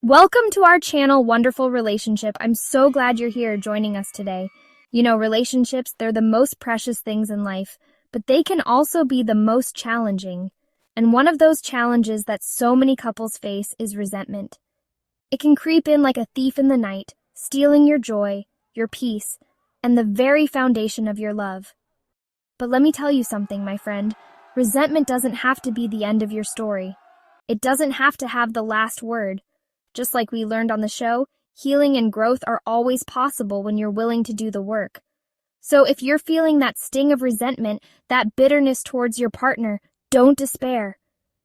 Welcome to our channel, Wonderful Relationship. I'm so glad you're here joining us today. You know, relationships, they're the most precious things in life, but they can also be the most challenging. And one of those challenges that so many couples face is resentment. It can creep in like a thief in the night, stealing your joy, your peace, and the very foundation of your love. But let me tell you something, my friend. Resentment doesn't have to be the end of your story. It doesn't have to have the last word. Just like we learned on the show, healing and growth are always possible when you're willing to do the work. So if you're feeling that sting of resentment, that bitterness towards your partner, don't despair.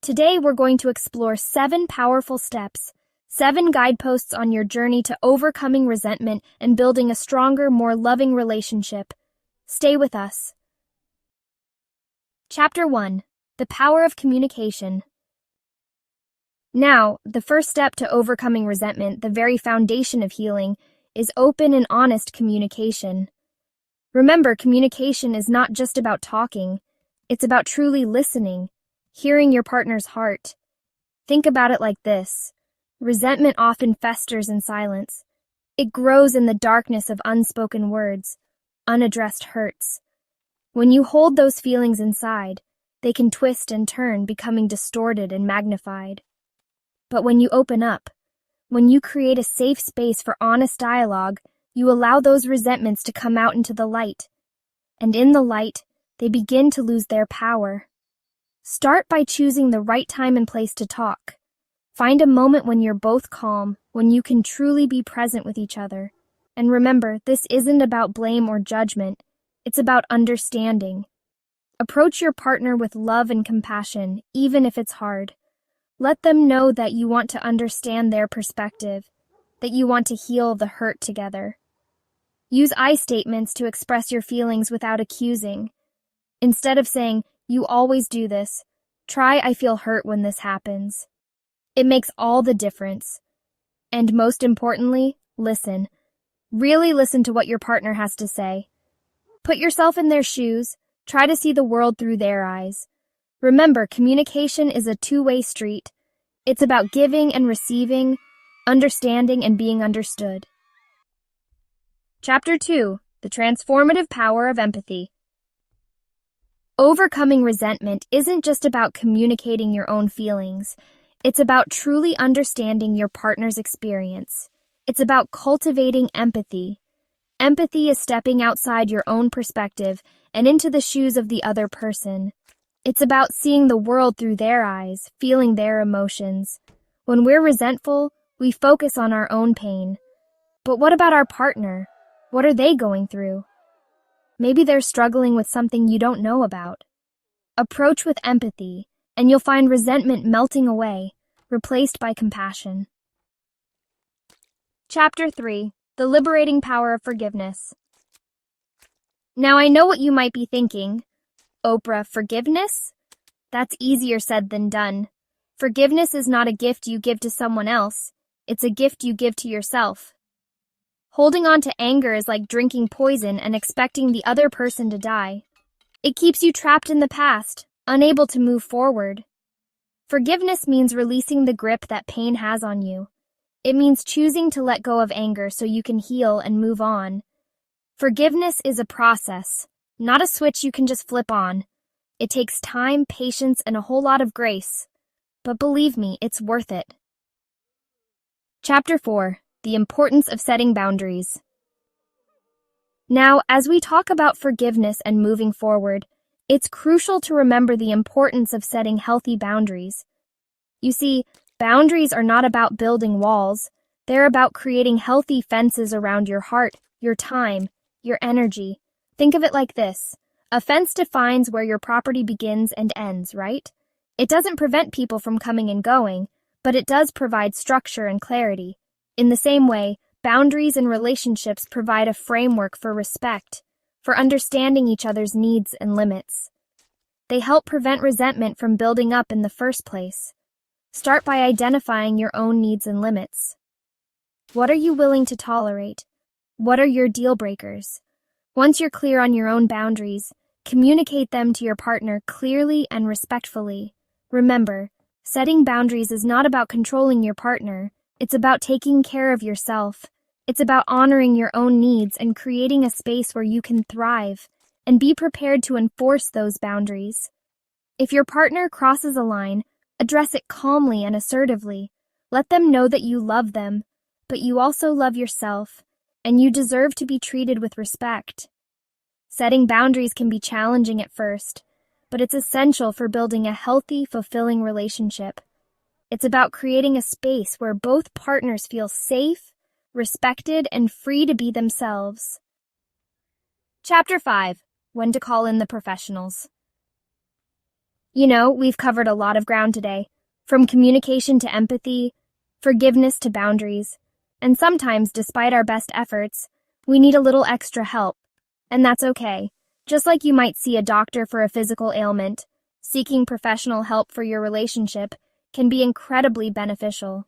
Today we're going to explore 7 powerful steps, 7 guideposts on your journey to overcoming resentment and building a stronger, more loving relationship. Stay with us. Chapter 1. The Power of Communication. Now, the first step to overcoming resentment, the very foundation of healing, is open and honest communication. Remember, communication is not just about talking. It's about truly listening, hearing your partner's heart. Think about it like this. Resentment often festers in silence. It grows in the darkness of unspoken words, unaddressed hurts. When you hold those feelings inside, they can twist and turn, becoming distorted and magnified. But when you open up, when you create a safe space for honest dialogue, you allow those resentments to come out into the light. And in the light, they begin to lose their power. Start by choosing the right time and place to talk. Find a moment when you're both calm, when you can truly be present with each other. And remember, this isn't about blame or judgment. It's about understanding. Approach your partner with love and compassion, even if it's hard. Let them know that you want to understand their perspective, that you want to heal the hurt together. Use I statements to express your feelings without accusing. Instead of saying, "You always do this," try, "I feel hurt when this happens." It makes all the difference. And most importantly, listen. Really listen to what your partner has to say. Put yourself in their shoes. Try to see the world through their eyes. Remember, communication is a two-way street. It's about giving and receiving, understanding and being understood. Chapter 2. The Transformative Power of Empathy. Overcoming resentment isn't just about communicating your own feelings. It's about truly understanding your partner's experience. It's about cultivating empathy. Empathy is stepping outside your own perspective and into the shoes of the other person. It's about seeing the world through their eyes, feeling their emotions. When we're resentful, we focus on our own pain. But what about our partner? What are they going through? Maybe they're struggling with something you don't know about. Approach with empathy, and you'll find resentment melting away, replaced by compassion. Chapter 3. The Liberating Power of Forgiveness. Now I know what you might be thinking. Oprah, forgiveness? That's easier said than done. Forgiveness is not a gift you give to someone else. It's a gift you give to yourself. Holding on to anger is like drinking poison and expecting the other person to die. It keeps you trapped in the past, unable to move forward. Forgiveness means releasing the grip that pain has on you. It means choosing to let go of anger so you can heal and move on. Forgiveness is a process, not a switch you can just flip on. It takes time, patience, and a whole lot of grace. But believe me, it's worth it. Chapter 4. The Importance of Setting Boundaries. Now, as we talk about forgiveness and moving forward, it's crucial to remember the importance of setting healthy boundaries. You see, boundaries are not about building walls. They're about creating healthy fences around your heart, your time, your energy. Think of it like this. A fence defines where your property begins and ends, right? It doesn't prevent people from coming and going, but it does provide structure and clarity. In the same way, boundaries in relationships provide a framework for respect, for understanding each other's needs and limits. They help prevent resentment from building up in the first place. Start by identifying your own needs and limits. What are you willing to tolerate? What are your deal breakers? Once you're clear on your own boundaries, communicate them to your partner clearly and respectfully. Remember, setting boundaries is not about controlling your partner. It's about taking care of yourself. It's about honoring your own needs and creating a space where you can thrive, and be prepared to enforce those boundaries. If your partner crosses a line, address it calmly and assertively. Let them know that you love them, but you also love yourself, and you deserve to be treated with respect. Setting boundaries can be challenging at first, but it's essential for building a healthy, fulfilling relationship. It's about creating a space where both partners feel safe, respected, and free to be themselves. Chapter 5. When to call in the professionals. We've covered a lot of ground today, from communication to empathy, forgiveness to boundaries, and sometimes, despite our best efforts, we need a little extra help, and that's okay. Just like you might see a doctor for a physical ailment, seeking professional help for your relationship can be incredibly beneficial.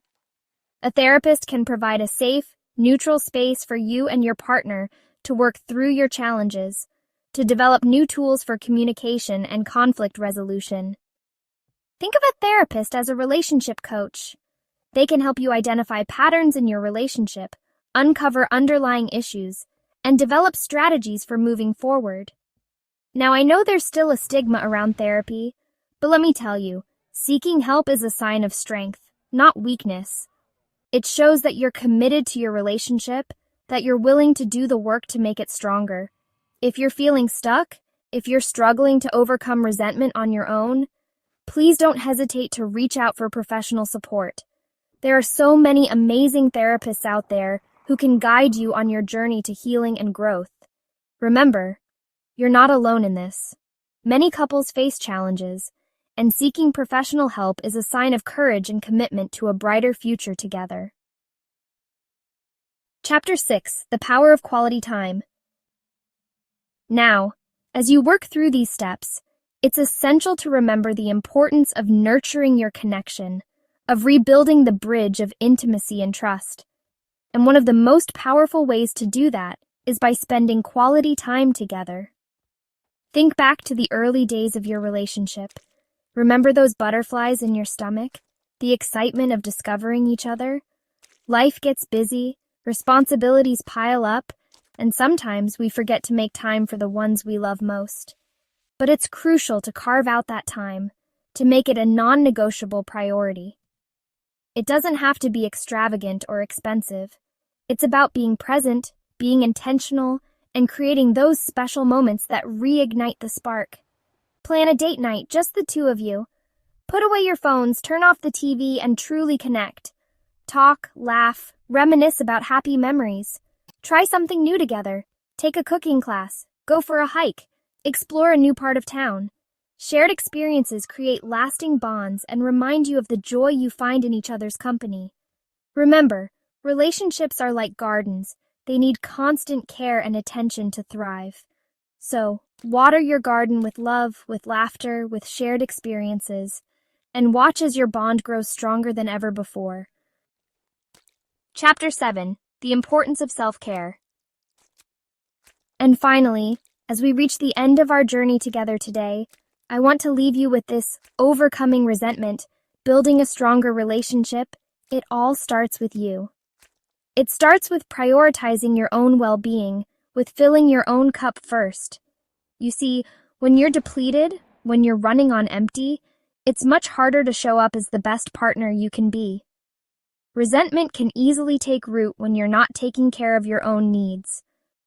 A therapist can provide a safe, neutral space for you and your partner to work through your challenges, to develop new tools for communication and conflict resolution. Think of a therapist as a relationship coach. They can help you identify patterns in your relationship, uncover underlying issues, and develop strategies for moving forward. Now, I know there's still a stigma around therapy, but let me tell you, seeking help is a sign of strength, not weakness. It shows that you're committed to your relationship, that you're willing to do the work to make it stronger. If you're feeling stuck, if you're struggling to overcome resentment on your own, please don't hesitate to reach out for professional support. There are so many amazing therapists out there who can guide you on your journey to healing and growth. Remember, you're not alone in this. Many couples face challenges, and seeking professional help is a sign of courage and commitment to a brighter future together. Chapter 6. The Power of Quality Time. Now, as you work through these steps, it's essential to remember the importance of nurturing your connection, of rebuilding the bridge of intimacy and trust. And one of the most powerful ways to do that is by spending quality time together. Think back to the early days of your relationship. Remember those butterflies in your stomach? The excitement of discovering each other? Life gets busy, responsibilities pile up, and sometimes we forget to make time for the ones we love most. But it's crucial to carve out that time, to make it a non-negotiable priority. It doesn't have to be extravagant or expensive. It's about being present, being intentional, and creating those special moments that reignite the spark. Plan a date night, just the two of you. Put away your phones, turn off the TV, and truly connect. Talk, laugh, reminisce about happy memories. Try something new together. Take a cooking class. Go for a hike. Explore a new part of town. Shared experiences create lasting bonds and remind you of the joy you find in each other's company. Remember, relationships are like gardens. They need constant care and attention to thrive. So, water your garden with love, with laughter, with shared experiences, and watch as your bond grows stronger than ever before. Chapter 7. The Importance of Self-Care. And finally, as we reach the end of our journey together today, I want to leave you with this: overcoming resentment, building a stronger relationship. It all starts with you. It starts with prioritizing your own well-being, with filling your own cup first. You see, when you're depleted, when you're running on empty, it's much harder to show up as the best partner you can be. Resentment can easily take root when you're not taking care of your own needs.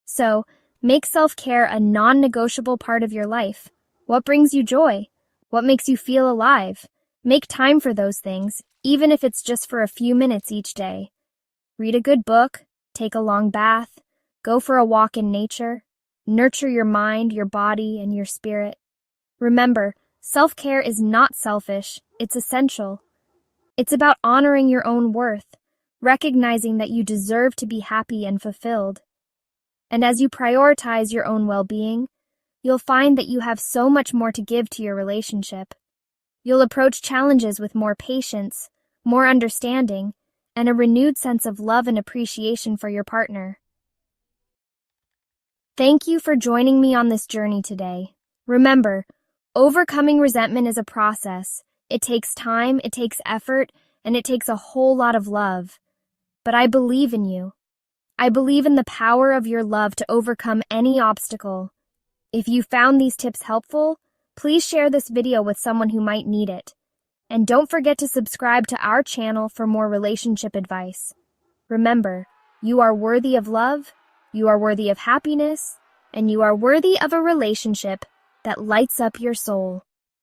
So, make self-care a non-negotiable part of your life. What brings you joy? What makes you feel alive? Make time for those things, even if it's just for a few minutes each day. Read a good book, take a long bath, go for a walk in nature, nurture your mind, your body, and your spirit. Remember, self-care is not selfish, it's essential. It's about honoring your own worth, recognizing that you deserve to be happy and fulfilled. And as you prioritize your own well-being, you'll find that you have so much more to give to your relationship. You'll approach challenges with more patience, more understanding, and a renewed sense of love and appreciation for your partner. Thank you for joining me on this journey today. Remember, overcoming resentment is a process. It takes time, it takes effort, and it takes a whole lot of love. but I believe in you. I believe in the power of your love to overcome any obstacle. If you found these tips helpful, please share this video with someone who might need it. And don't forget to subscribe to our channel for more relationship advice. Remember, you are worthy of love, you are worthy of happiness, and you are worthy of a relationship that lights up your soul.